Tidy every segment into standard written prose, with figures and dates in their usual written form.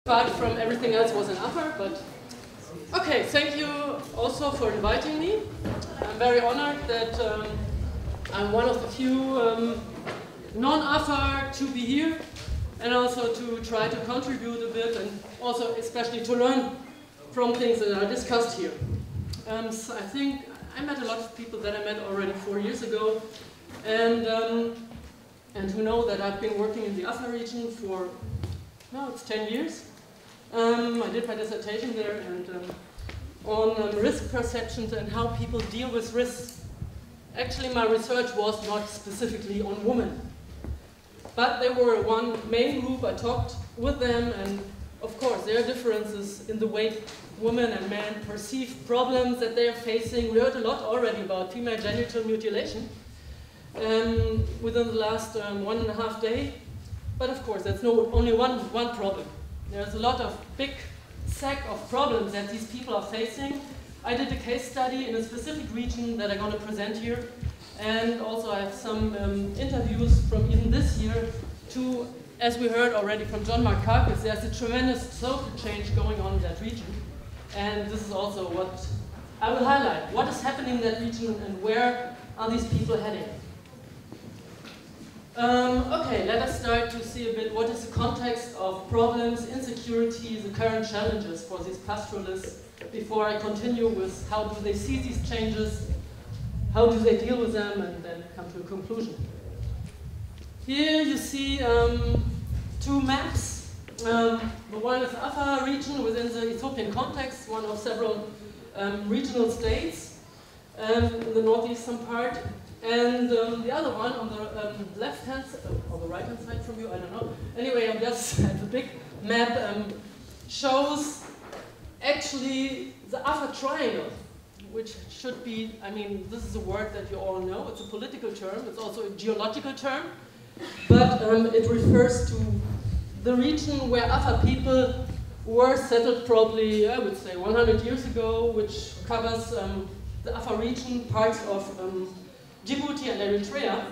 Apart from everything else was in Afar, but okay, thank you also for inviting me. I'm very honored that I'm one of the few non-Afar to be here and also to try to contribute a bit and also especially to learn from things that are discussed here. So I think I met a lot of people that I met already 4 years ago and who know that I've been working in the Afar region for, no, it's 10 years. I did my dissertation there and on risk perceptions and how people deal with risks. Actually, my research was not specifically on women, but they were one main group. I talked with them, and of course, there are differences in the way women and men perceive problems that they are facing. We heard a lot already about female genital mutilation within the last 1.5 days, but of course, that's only one problem. There's a lot of big sack of problems that these people are facing. I did a case study in a specific region that I'm going to present here, and also I have some interviews from even this year to, as we heard already from John Markakis, there's a tremendous social change going on in that region, and this is also what I will highlight. What is happening in that region and where are these people heading? Okay, let us start to see a bit what is the context of problems, insecurities, the current challenges for these pastoralists before I continue with how do they see these changes, how do they deal with them, and then come to a conclusion. Here you see two maps. The one is Afar region within the Ethiopian context, one of several regional states in the northeastern part. And the other one on the left-hand side, or the right-hand side from you, I don't know. Anyway, I'm just at the big map shows actually the Afar Triangle, which should be, I mean, this is a word that you all know. It's a political term. It's also a geological term. But it refers to the region where Afar people were settled probably, I would say, 100 years ago, which covers the Afar region, parts of Djibouti and Eritrea,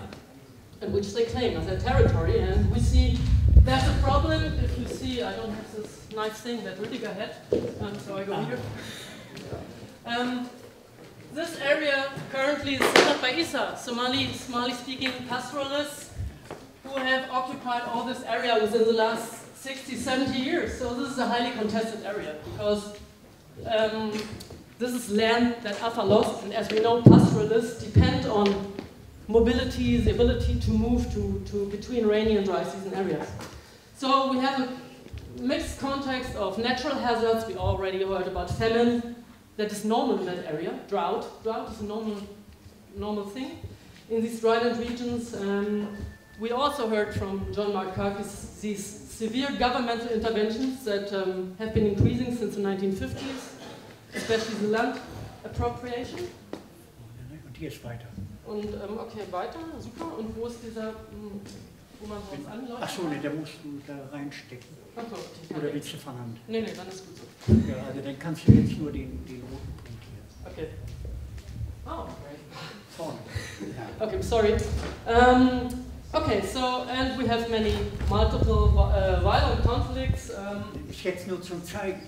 and which they claim as their territory. And we see there's a problem if you see, I don't have this nice thing that Rüdiger had, so I go here. This area currently is settled by Isa, Somali-speaking pastoralists who have occupied all this area within the last 60, 70 years. So this is a highly contested area because this is land that Afar lost, and as we know, pastoralists depend on mobility, the ability to move to between rainy and dry season areas. So we have a mixed context of natural hazards. We already heard about famine, that is normal in that area. Drought is a normal thing in these dryland regions. We also heard from John Markakis these severe governmental interventions that have been increasing since the 1950s. Especially the land appropriation. Und hier ist weiter. Und okay, weiter, super. Und wo ist dieser, wo man sonst anläuft? Ach so, ne, der musst du da reinstecken. Ach so, oder willst du von Hand? Nee, dann ist gut so. Ja, also dann kannst du jetzt nur den roten Punkt hier. Okay. Oh, great. Vorne. Okay, sorry. Okay, so, and we have multiple violent conflicts. Ist jetzt nur zum Zeigen.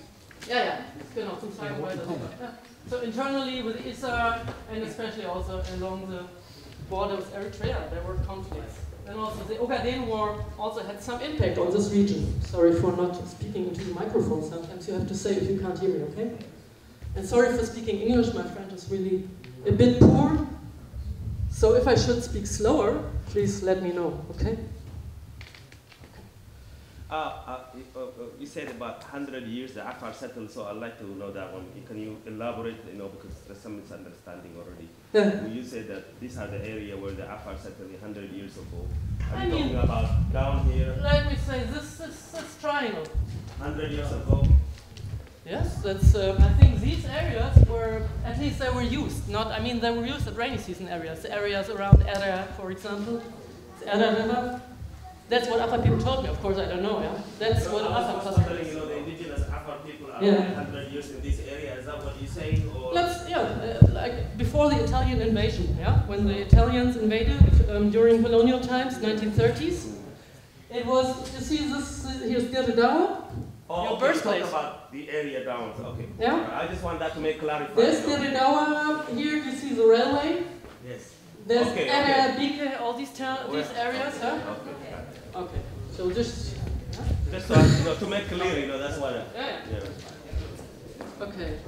Yeah, genau, zum Zeigen weiter. So internally with Issa and especially also along the border with Eritrea, there were conflicts. And also the Ogaden War also had some impact on this region. Sorry for not speaking into the microphone. Sometimes you have to say if you can't hear me, okay? And sorry for speaking English, my French is really a bit poor. So if I should speak slower, please let me know, okay? You said about 100 years the Afar settled, so I'd like to know that one. Can you elaborate, because there's some misunderstanding already. Yeah. You said that these are the area where the Afar settled 100 years ago. Are you talking about down here? Like we say, this triangle. 100 years ago? Yes, that's, I think these areas were, at least they were used. They were used at rainy season areas. The areas around Era, for example, the Era River. That's what Afar people told me. Of course, I don't know. Yeah, that's what Afar people. The indigenous Afar people are 100 years in this area. Is that what you're saying? Or? Like before the Italian invasion. Yeah, when the Italians invaded during colonial times, 1930s. It was. You see this? Here's Dirdedawa, Oh, your okay, birthplace. talk about the area down. Okay. Yeah. I just want that to make clarify. There's still in our, here you see the railway. Yes. There's Okay. big, all these areas, huh? Okay. Okay. So just, Just to make clear, that's what. yeah. Okay.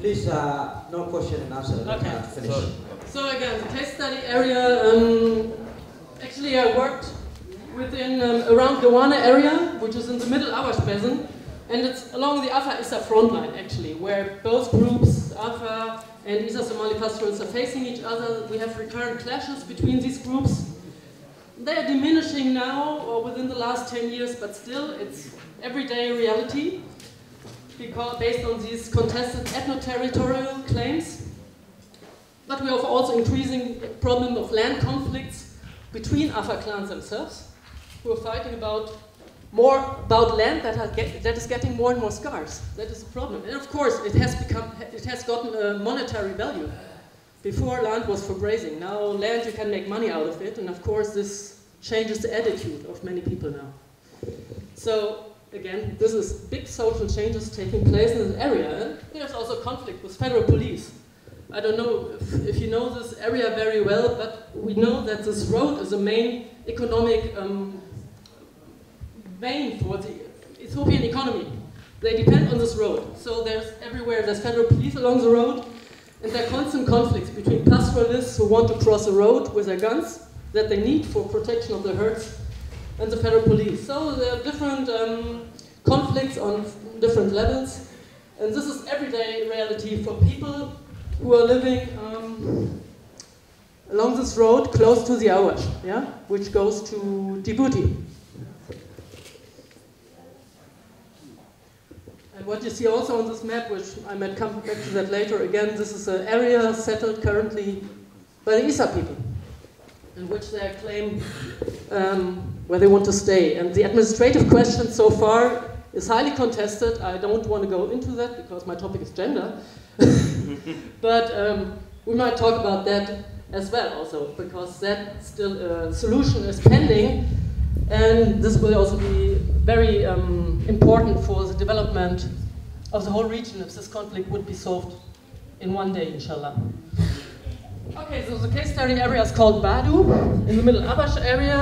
Please, no question and answer. Okay. Finish. Sorry. So again, the case study area, actually I worked within around Gawana area, which is in the middle Awash Basin, and it's along the Afar-Issa front line actually, where both groups, Afar and Issa Somali pastoralists, are facing each other. We have recurrent clashes between these groups. They are diminishing now, or within the last 10 years, but still it's everyday reality, because based on these contested ethno-territorial claims. But we have also increasing problem of land conflicts between Afar clans themselves, who are fighting about land that is getting more and more scarce. That is a problem. And of course, it has gotten a monetary value. Before, land was for grazing. Now, land, you can make money out of it, and of course, this changes the attitude of many people now. So, again, this is big social changes taking place in this area. And there's also conflict with federal police. I don't know if you know this area very well, but we know that this road is a main economic vein for the Ethiopian economy. They depend on this road. So there's federal police along the road, and there are constant conflicts between pastoralists who want to cross the road with their guns that they need for protection of their herds and the federal police. So there are different conflicts on different levels, and this is everyday reality for people who are living along this road close to the Awash, which goes to Djibouti. And what you see also on this map, which I might come back to that later again, this is an area settled currently by the Issa people, in which they claim where they want to stay. And the administrative question so far is highly contested. I don't want to go into that because my topic is gender. But we might talk about that as well also, because that still solution is pending, and this will also be very important for the development of the whole region if this conflict would be solved in one day, inshallah. Okay, so the case study area is called Badu, in the middle Awash area,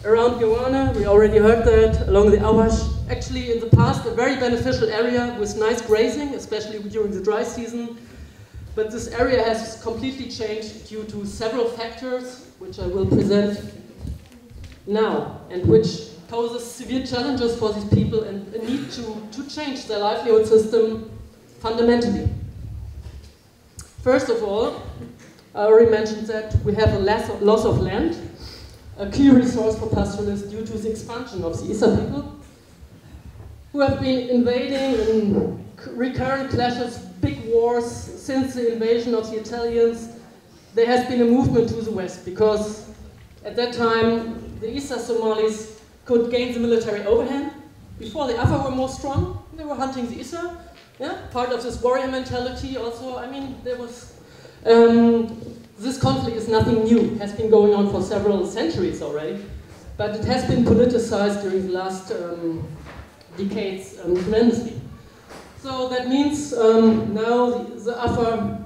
around Gawana. We already heard that, along the Awash. Actually, in the past, a very beneficial area with nice grazing, especially during the dry season. But this area has completely changed due to several factors, which I will present now, and which poses severe challenges for these people and a need to change their livelihood system fundamentally. First of all, I already mentioned that we have a loss of land, a key resource for pastoralists due to the expansion of the Issa people, who have been invading in recurrent clashes, big wars. Since the invasion of the Italians, there has been a movement to the west, because at that time the Issa Somalis could gain the military overhand. Before, the Afar were more strong, they were hunting the Issa, part of this warrior mentality also. I mean, there was, this conflict is nothing new, it has been going on for several centuries already, but it has been politicized during the last decades tremendously. So that means now the Afar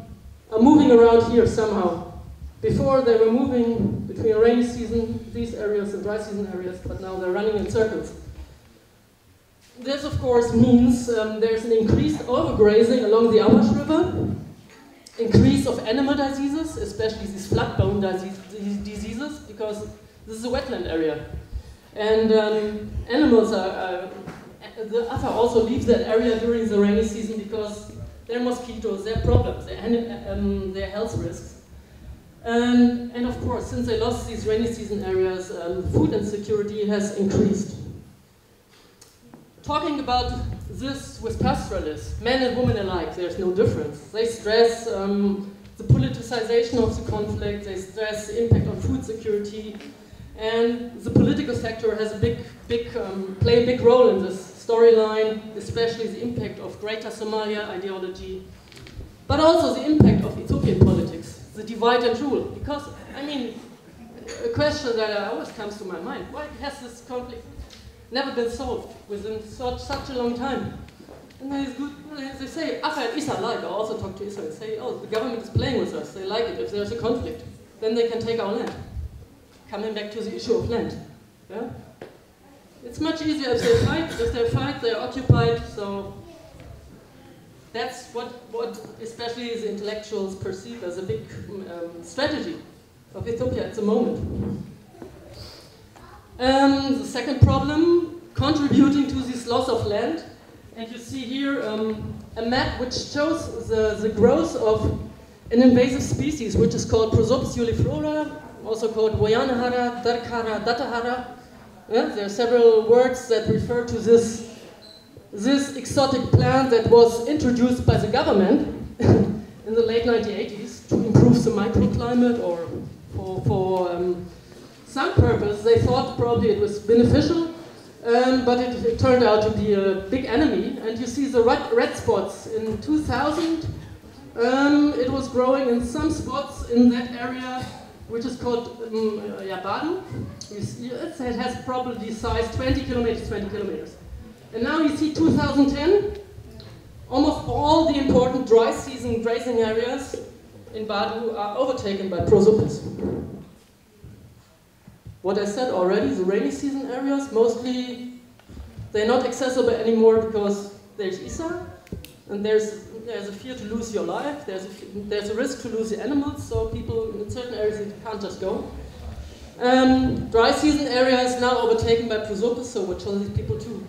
are moving around here somehow. Before they were moving between a rainy season, these areas, and dry season areas, but now they're running in circles. This of course means there's an increased overgrazing along the Awash River, increase of animal diseases, especially these flood-borne diseases, because this is a wetland area. And animals the Afar also leave that area during the rainy season because there are mosquitoes, there are problems, there are health risks. And of course, since they lost these rainy season areas, food insecurity has increased. Talking about this with pastoralists, men and women alike, there's no difference. They stress the politicization of the conflict, they stress the impact on food security, and the political sector has a play a big role in this storyline, especially the impact of Greater Somalia ideology, but also the impact of Ethiopian politics, the divide and rule. Because, I mean, a question that always comes to my mind, why has this conflict never been solved within such a long time. And they say, Afar and Isa like, I also talk to Isa and say, oh, the government is playing with us, they like it. If there's a conflict, then they can take our land. Coming back to the issue of land. Yeah? It's much easier if they fight, they're occupied, so that's what especially the intellectuals perceive as a big strategy of Ethiopia at the moment. The second problem, contributing to this loss of land, and you see here a map which shows the growth of an invasive species which is called Prosopis uliflora, also called Woyanahara, Darkhara, Datahara. Yeah, there are several words that refer to this exotic plant that was introduced by the government in the late 1980s to improve the microclimate or for some purpose. They thought probably it was beneficial, but it turned out to be a big enemy. And you see the red spots. In 2000, it was growing in some spots in that area, which is called Badu. It has probably size 20 kilometers. And now you see 2010, almost all the important dry season grazing areas in Badu are overtaken by Prosopis. What I said already, the rainy season areas, mostly they're not accessible anymore because there's Isa, and there's a fear to lose your life, there's a risk to lose the animals, so people in certain areas you can't just go. Dry season areas now overtaken by Prosopis, so what shall these people do?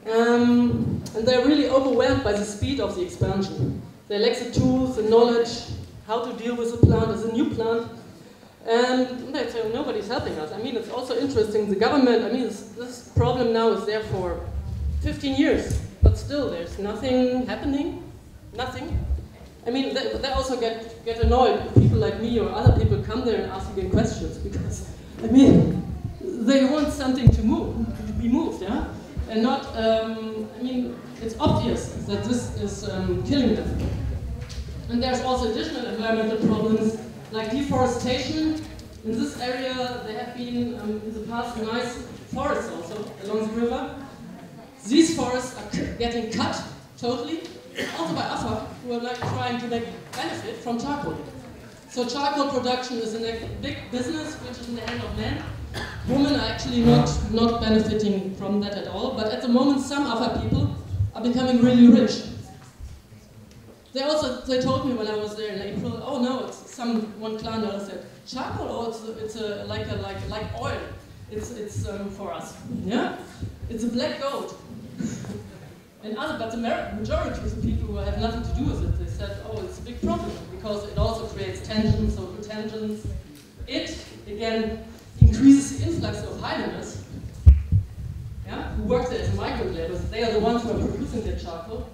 And they're really overwhelmed by the speed of the expansion. They lack the tools, the knowledge, how to deal with the plant as a new plant. And they say, well, nobody's helping us. I mean, it's also interesting, the government, I mean, this problem now is there for 15 years, but still there's nothing happening, nothing. I mean, they also get annoyed if people like me or other people come there and ask again questions, because, I mean, they want something to be moved, yeah? And not, I mean, it's obvious that this is killing them. And there's also additional environmental problems, like deforestation. In this area, there have been, in the past, nice forests also along the river. These forests are getting cut totally, also by Afar, who are like trying to make benefit from charcoal. So charcoal production is a big business, which is in the hand of men. Women are actually not benefiting from that at all, but at the moment some Afar people are becoming really rich. They told me when I was there in April, oh no, it's one clan said, charcoal, oh it's like oil. It's for us. Yeah? It's a black gold. But the majority of the people who have nothing to do with it, they said, oh, it's a big problem because it also creates tensions, social tensions. It, again, increases the influx of Highlanders, yeah, who work there as migrant laborers. They are the ones who are producing their charcoal.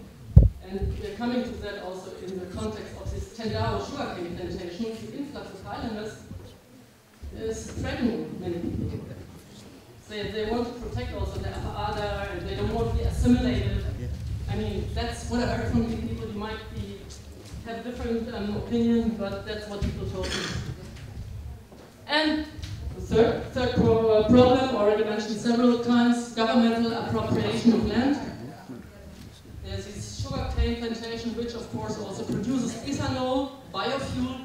And we're coming to that also in the context of this Tendaro sugarcane plantation. The influx of Highlanders is threatening many people. They want to protect also the Afar Ada, and they don't want to be assimilated. I mean, that's what I heard from people. You might have a different opinion, but that's what people told me. And the third problem, already mentioned several times, governmental appropriation of land. There's this sugarcane plantation, which of course also produces ethanol, biofuel.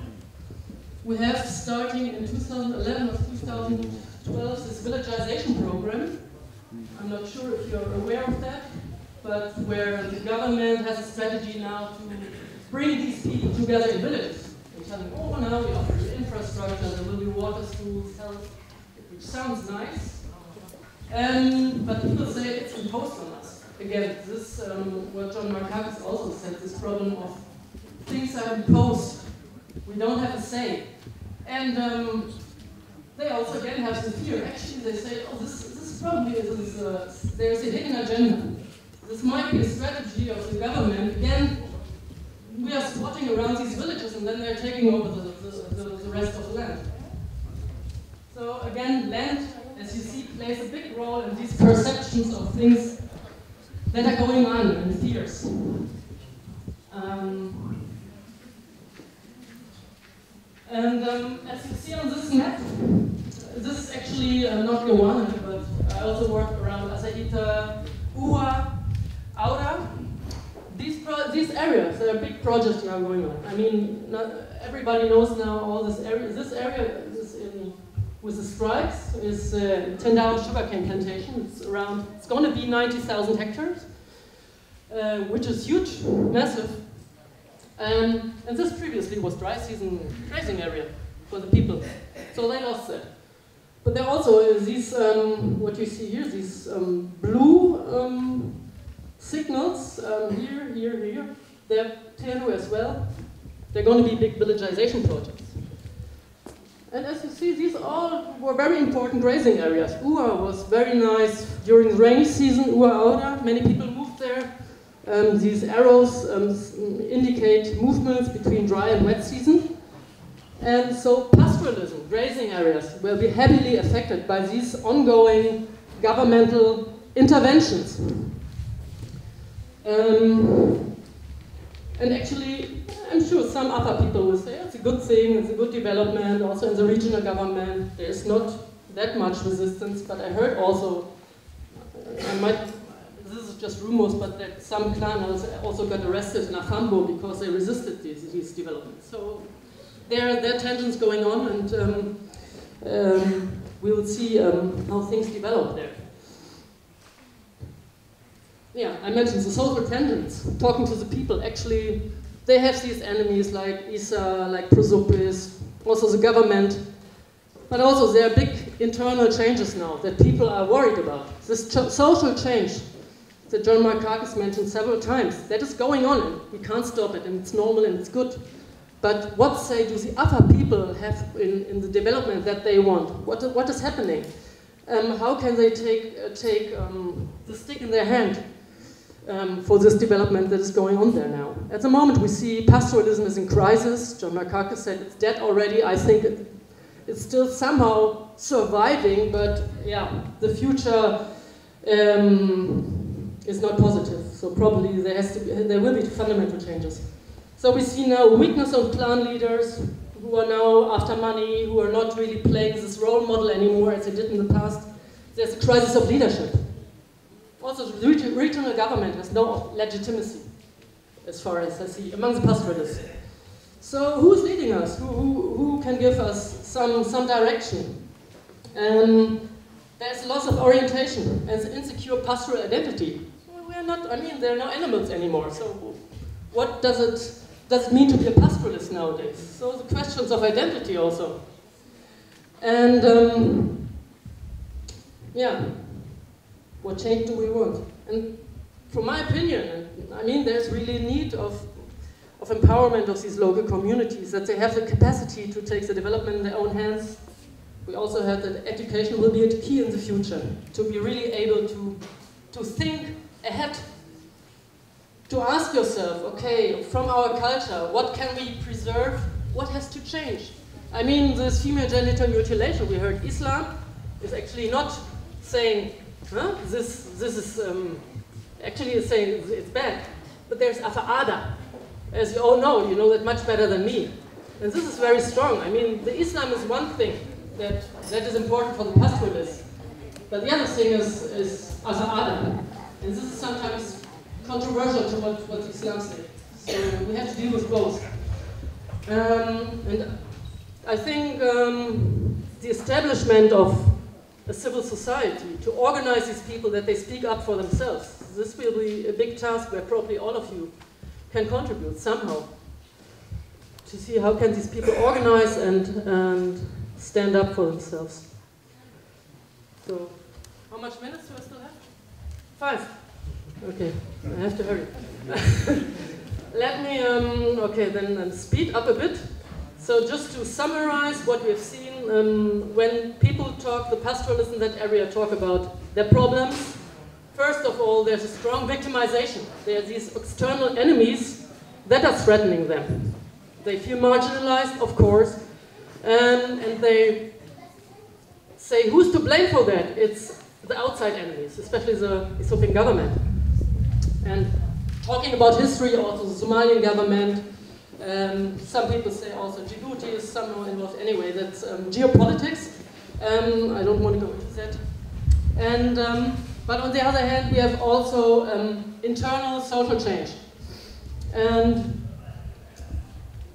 We have, starting in 2011 or 2012, this villagization program. I'm not sure if you're aware of that, but where the government has a strategy now to bring these people together in villages. And tell them, oh, now we offer you infrastructure, there will be water, schools, health, which sounds nice. But people say it's imposed on us. Again, this, what John Markakis also said, this problem of things are imposed. We don't have a say. And they also again have the fear. Actually, they say, oh, this probably is, there's a hidden agenda. This might be a strategy of the government. Again, we are squatting around these villages and then they're taking over the rest of the land. So again, land, as you see, plays a big role in these perceptions of things that are going on and fears. As you see on this map, this is actually not Gowana, but I also work around Uwa, Auda. These areas, there are big projects now going on. I mean, not everybody knows now all this area. This area is with the stripes is Tendao sugarcane plantation. It's going to be 90,000 hectares, which is huge, massive. And this previously was dry season grazing area for the people, so they lost that. But there also these, what you see here, these blue signals, here, they're Teru as well. They're going to be big villagization projects. And as you see, these all were very important grazing areas. Ua was very nice during the rainy season, Ua Auda, many people moved there. These arrows indicate movements between dry and wet season. And so pastoralism, grazing areas, will be heavily affected by these ongoing governmental interventions. And actually, I'm sure some other people will say it's a good thing, it's a good development, also in the regional government. There's not that much resistance, but I heard also, this is just rumors, but that some clans also got arrested in Afambo because they resisted these developments. So there are tensions going on, and we will see how things develop there. Yeah, I mentioned the social tensions, talking to the people. Actually, they have these enemies like Isa, like Prosopis, also the government. But also there are big internal changes now that people are worried about. This social change that John Markakis mentioned several times, that is going on, and we can't stop it, and it's normal and it's good. But what say do the other people have in the development that they want? What is happening? How can they take the stick in their hand for this development that is going on there now? At the moment we see pastoralism is in crisis. John Markakis said it's dead already. I think it's still somehow surviving, but yeah, the future is not positive. So probably there will be fundamental changes. So we see now weakness of clan leaders who are now after money, who are not really playing this role model anymore as they did in the past. There's a crisis of leadership. Also, the regional government has no legitimacy, as far as I see, among the pastoralists. So who's leading us? Who can give us some direction? There's loss of orientation and insecure pastoral identity. We are not, I mean, there are no animals anymore. So what does it mean to be a pastoralist nowadays? So the questions of identity also. And yeah, what change do we want? And from my opinion, I mean, there's really need of empowerment of these local communities, that they have the capacity to take the development in their own hands. We also have that education will be a key in the future, to be really able to think ahead, to ask yourself, okay, from our culture, what can we preserve, what has to change? I mean, this female genital mutilation, we heard Islam is actually not saying, huh? This is, actually is saying it's bad, but there's Afa'ada. As you all know, you know that much better than me. And this is very strong. I mean, the Islam is one thing that is important for the pastoralists, but the other thing is Afa'ada. And this is sometimes controversial to what Islam says. So we have to deal with both. And I think the establishment of a civil society to organize these people that they speak up for themselves, this will be a big task where probably all of you can contribute somehow to see how can these people organize and stand up for themselves. So, how much minutes do I still have? 5. Okay, I have to hurry. Let me, okay, then speed up a bit. So just to summarize what we've seen, when people talk, the pastoralists in that area talk about their problems. First of all, there's a strong victimization. There are these external enemies that are threatening them. They feel marginalized, of course, and they say, who's to blame for that? It's the outside enemies, especially the Ethiopian government. And talking about history, also the Somalian government, some people say also Djibouti is somehow involved. Anyway, that's geopolitics. I don't want to go into that. And But on the other hand, we have also internal social change. And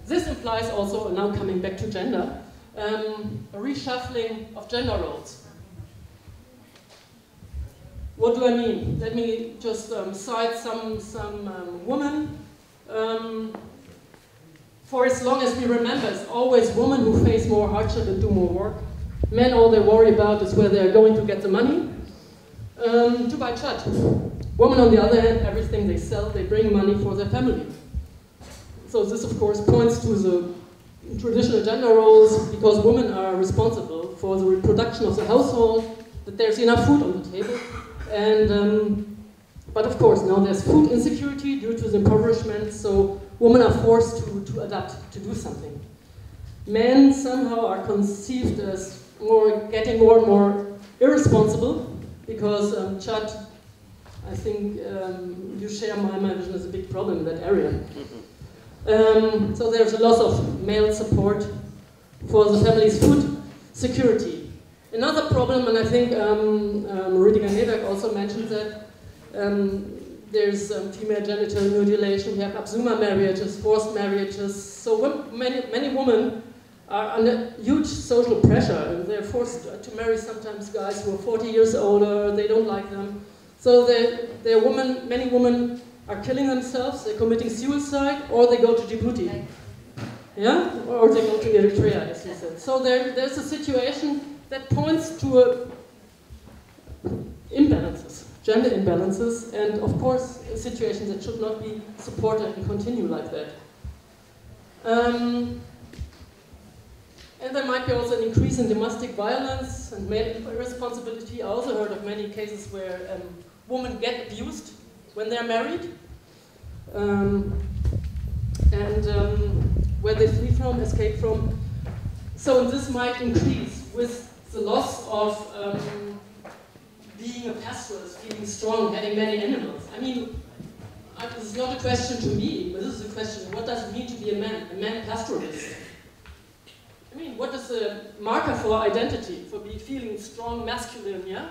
this implies also, now coming back to gender, a reshuffling of gender roles. What do I mean? Let me just cite some women. For as long as we remember, it's always women who face more hardship and do more work. Men, all they worry about is where they're going to get the money to buy chud. Women, on the other hand, everything they sell, they bring money for their family. So this, of course, points to the traditional gender roles, because women are responsible for the reproduction of the household, that there's enough food on the table. And, but of course, now there's food insecurity due to the impoverishment, so women are forced to adapt, to do something. Men somehow are conceived as getting more and more irresponsible, because chud, I think you share my vision, is a big problem in that area. So there's a loss of male support for the family's food security. Another problem, and I think Rüdiger Neberg also mentioned that, there's female genital mutilation, we have absuma marriages, forced marriages. So many women are under huge social pressure, and they're forced to marry sometimes guys who are 40 years older, they don't like them. So many women are killing themselves, they're committing suicide, or they go to Djibouti. Yeah? Or they go to Eritrea, as you said. So there's a situation that points to imbalances, gender imbalances, and of course, situations that should not be supported and continue like that. And there might be also an increase in domestic violence and male irresponsibility. I also heard of many cases where women get abused when they're married, and where they flee from, escape from. So this might increase with the loss of being a pastoralist, being strong, having many animals. I mean, this is not a question to me, but this is a question, what does it mean to be a man pastoralist? I mean, what is the marker for identity, for feeling strong, masculine, yeah?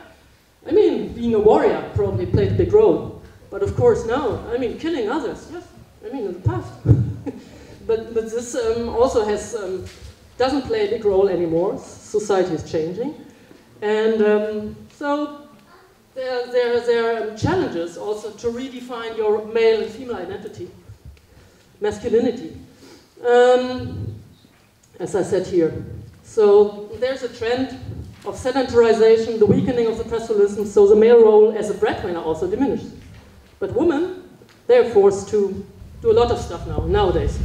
I mean, being a warrior probably played a big role. But of course now, I mean, killing others, yes, I mean, in the past. but this also doesn't play a big role anymore. Society is changing. And so there are challenges also to redefine your male and female identity, masculinity. As I said here. So there's a trend of sedentarization, the weakening of the pastoralism, so the male role as a breadwinner also diminishes. But women, they're forced to do a lot of stuff nowadays.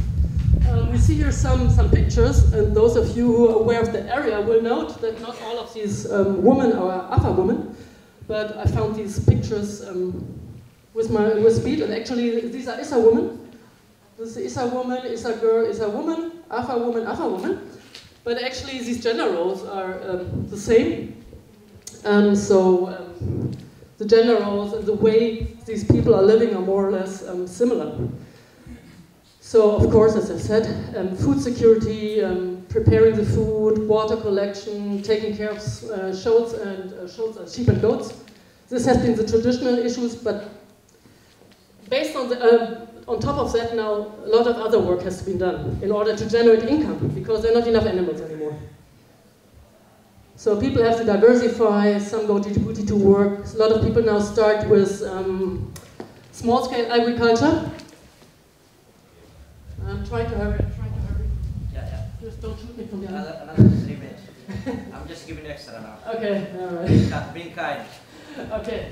We see here some pictures, and those of you who are aware of the area will note that not all of these women are Afar women, but I found these pictures with speed, and actually these are Issa women. This is Issa woman, Issa girl, Issa woman, Afar woman, Afar woman. But actually these gender roles are the same. The gender roles and the way these people are living are more or less similar. So of course, as I said, food security, preparing the food, water collection, taking care of sheep and goats. This has been the traditional issues, but based on on top of that now, a lot of other work has to be done in order to generate income, because there are not enough animals anymore. So people have to diversify, some go to Djibouti to work. A lot of people now start with small-scale agriculture. I'm trying to hurry, Yeah. Just don't shoot me from the other. Another 3 minutes. I'm just giving extra now. Okay, all right. Being kind. Okay.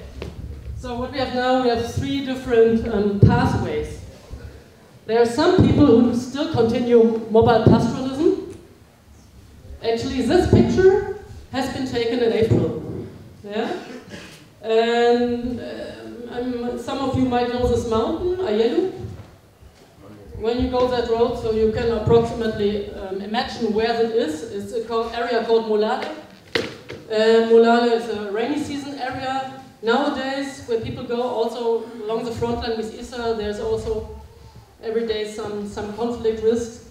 So what we have now, we have 3 different pathways. There are some people who still continue mobile pastoralism. Actually, this picture has been taken in April. Yeah? And some of you might know this mountain, Ayelu. When you go that road, so you can approximately imagine where that is. It's an area called Molale. Molale is a rainy season area. Nowadays, when people go also along the front line with Issa, there's also every day some conflict risks.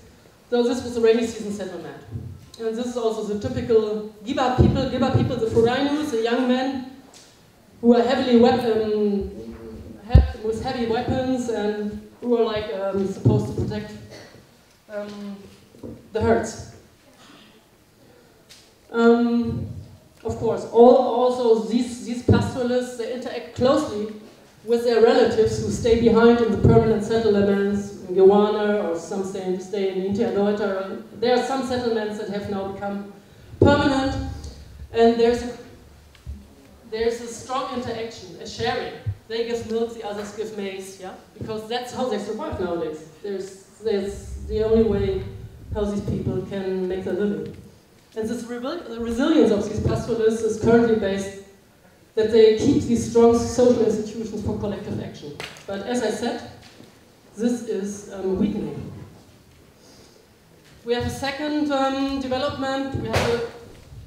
So this was a rainy season settlement. And this is also the typical Giba people, the Furainus, the young men. who are with heavy weapons and who are like supposed to protect the herds. Of course, also these pastoralists, they interact closely with their relatives who stay behind in the permanent settlements in Gewana, or some stay in Ethiopia. There are some settlements that have now become permanent, and there's a strong interaction, a sharing. They give milk, the others give maize, yeah, because that's how they survive nowadays. There's the only way how these people can make their living. And this resilience of these pastoralists is currently based that they keep these strong social institutions for collective action. But as I said, this is weakening. We have a second development. We have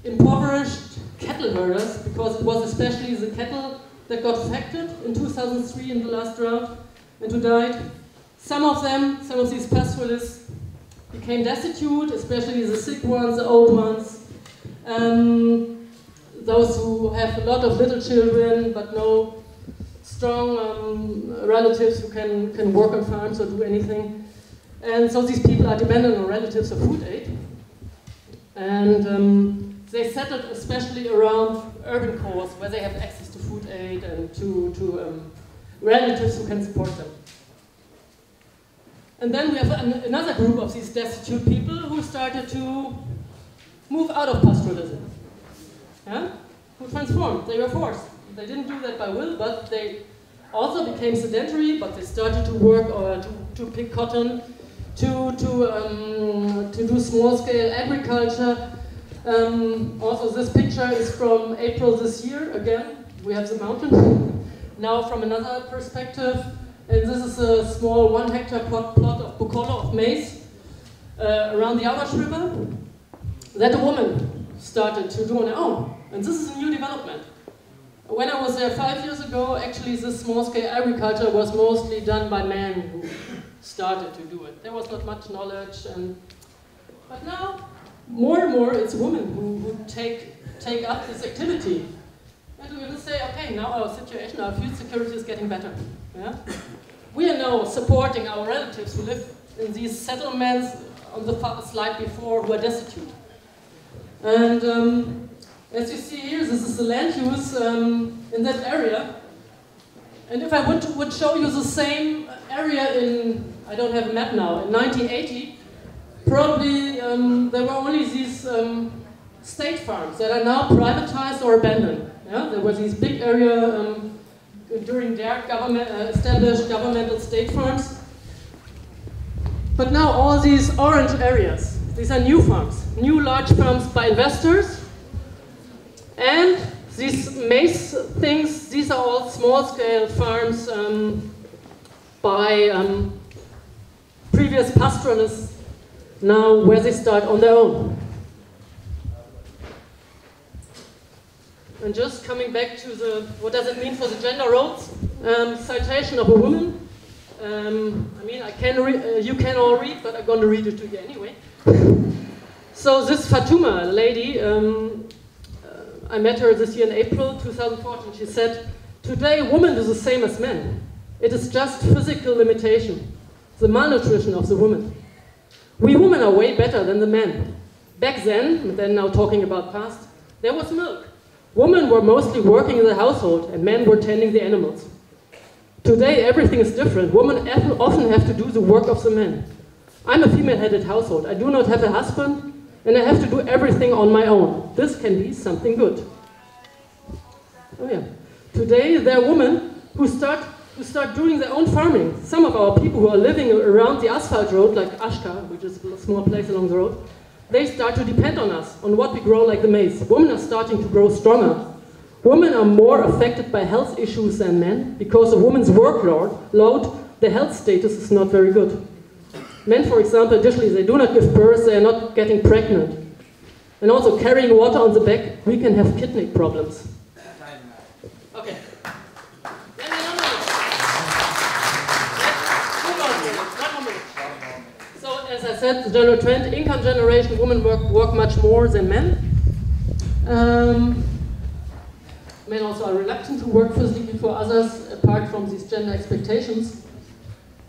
impoverished cattle herders, because it was especially the cattle that got affected in 2003 in the last drought and who died. Some of these pastoralists became destitute, especially the sick ones, the old ones, those who have a lot of little children but no strong relatives who can work on farms or do anything. And so these people are dependent on relatives or food aid. And they settled especially around urban cores where they have access to food aid and to relatives who can support them. And then we have another group of these destitute people who started to move out of pastoralism, yeah? Who transformed. They were forced. They didn't do that by will, but they also became sedentary, but they started to work or to pick cotton, to do small-scale agriculture. Also, this picture is from April this year. Again, we have the mountain. Now from another perspective. And this is a small 1 hectare plot of Bukolo, of maize, around the Awash River, that a woman started to do on her own. And this is a new development. When I was there 5 years ago, actually this small-scale agriculture was mostly done by men who started to do it. There was not much knowledge, but now, more and more, it's women who take up this activity. And we will say, okay, now our situation, our food security is getting better. Yeah? We are now supporting our relatives who live in these settlements on the slide before who are destitute. And as you see here, this is the land use in that area. And if I would show you the same area in, I don't have a map now, in 1980, probably there were only these state farms that are now privatized or abandoned. Yeah? There were these big area during their established governmental state farms. But now all these orange areas, these are new farms, new large farms by investors. And these maize things, these are all small-scale farms by previous pastoralists now where they start on their own. And just coming back to what does it mean for the gender roles? Citation of a woman. I mean, you can all read, but I'm going to read it to you anyway. So this Fatuma lady, I met her this year in April 2014. She said, "Today women do the same as men. It is just physical limitation, the malnutrition of the women. We women are way better than the men. Back then now talking about past, there was milk. Women were mostly working in the household and men were tending the animals. Today everything is different. Women often have to do the work of the men. I'm a female-headed household. I do not have a husband and I have to do everything on my own. This can be something good." Oh yeah. Today there are women who start doing their own farming. Some of our people who are living around the asphalt road, like Ashka, which is a small place along the road, they start to depend on us, on what we grow like the maize. Women are starting to grow stronger. Women are more affected by health issues than men because a woman's workload, the health status is not very good. Men, for example, additionally, they do not give birth, they are not getting pregnant. And also carrying water on the back, we can have kidney problems. Okay. So, as I said, the general trend, income generation, women work much more than men. men also are reluctant to work physically for others, apart from these gender expectations.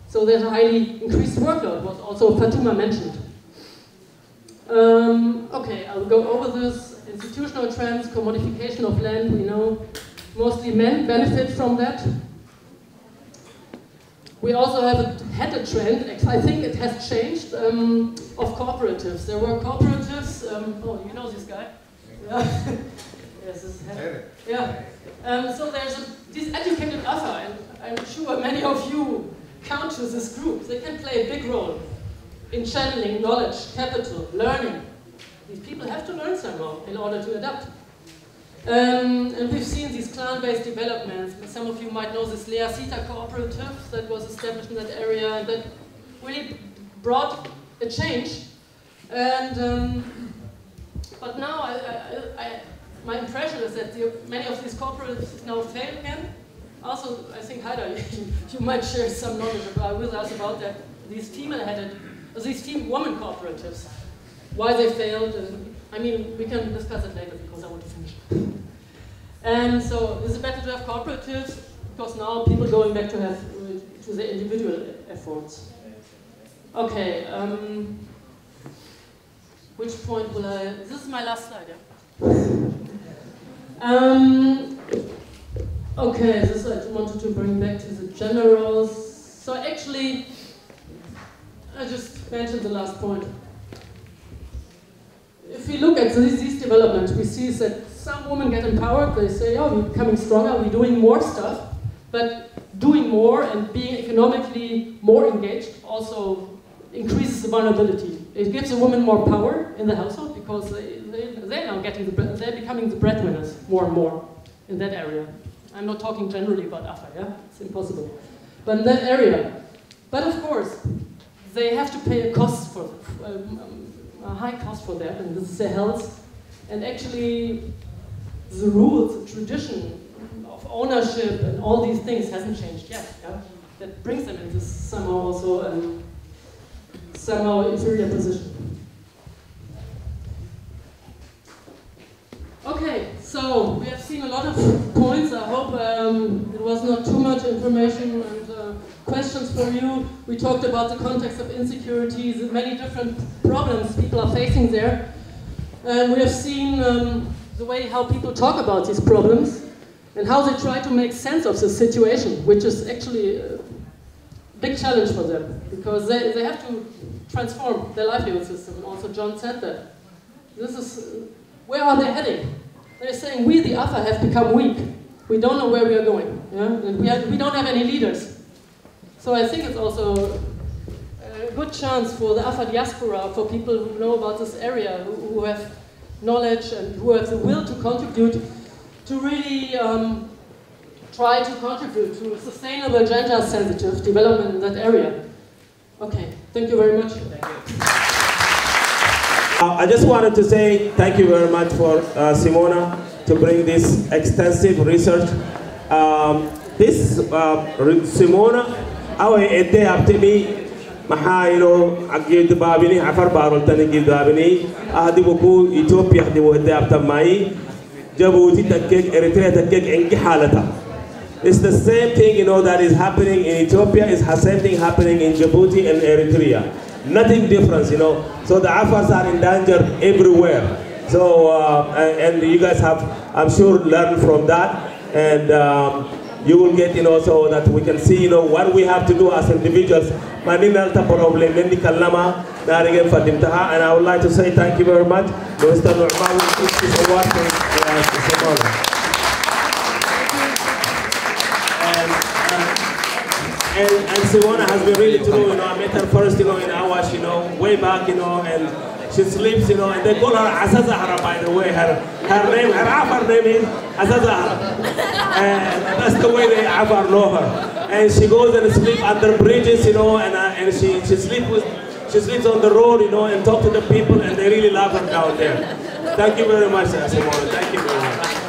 So there's a highly increased workload, what also Fatuma mentioned. Okay, I'll go over this. Institutional trends, commodification of land, we know mostly men benefit from that. We also had a trend, I think it has changed, of cooperatives. There were cooperatives, oh, you know this guy? Yeah. Yes, this yeah. So there's these educated Afar, and I'm sure many of you count to this group. They can play a big role in channeling knowledge, capital, learning. These people have to learn somehow in order to adapt. And we've seen these clan-based developments. Some of you might know this Lea Sita cooperative that was established in that area and that really brought a change. And but now my impression is that many of these cooperatives now fail again. Also, I think Haida, you might share some knowledge with us about that. These women cooperatives, why they failed. And, I mean, we can discuss it later because I want to finish. And so, is it better to have cooperatives? Because now people are going back to their individual efforts. Okay. Which point will I? This is my last slide. Yeah. Okay, this I wanted to bring back to the generals. So actually, I just mentioned the last point. If we look at these developments, we see that some women get empowered. They say, oh, we're becoming stronger, we're doing more stuff. But doing more and being economically more engaged also increases the vulnerability. It gives a woman more power in the household because they're now they're becoming the breadwinners more and more in that area. I'm not talking generally about Afar, yeah? It's impossible. But in that area. But of course, they have to pay a cost for a high cost for that, and this is their health. And actually, the rules, the tradition of ownership and all these things hasn't changed yet. Yeah? That brings them in this somehow also somehow inferior position. Okay, so we have seen a lot of points. I hope it was not too much information and questions for you. We talked about the context of insecurities, the many different problems people are facing there. And we have seen the way how people talk about these problems and how they try to make sense of the situation, which is actually a big challenge for them because they have to transform their livelihood system. And also John said that. This is, where are they heading? They're saying we, the Afar, have become weak. We don't know where we are going. Yeah? And we don't have any leaders. So I think it's also a good chance for the Afar diaspora, for people who know about this area, who have knowledge and who have the will to contribute, to really try to contribute to sustainable gender-sensitive development in that area. Okay, thank you very much. Thank you. I just wanted to say thank you very much for Simona to bring this extensive research. Simona, our ede abtemi mahaylo agid babini afar barol tanigid babini ahdi buku Ethiopia ahdi wahde abtamai Djibouti takkek Eritrea takkek enki halata. It's the same thing, that is happening in Ethiopia. It's the same thing happening in Djibouti and Eritrea. Nothing different, So the Afars are in danger everywhere. So, and you guys have, I'm sure, learned from that. And you will get, so that we can see, what we have to do as individuals. And I would like to say thank you very much. Mr. Nu'man will give this award to Simona. And Simona has been really true, I met her first, in Awash, way back, and she sleeps, and they call her Azazahara, by the way. Her Afar name is Azazahara. And that's the way they Afar know her. And she goes and sleeps under bridges, and she sleeps on the road, and talk to the people, and they really love her down there. Thank you very much, Simona. Thank you very much.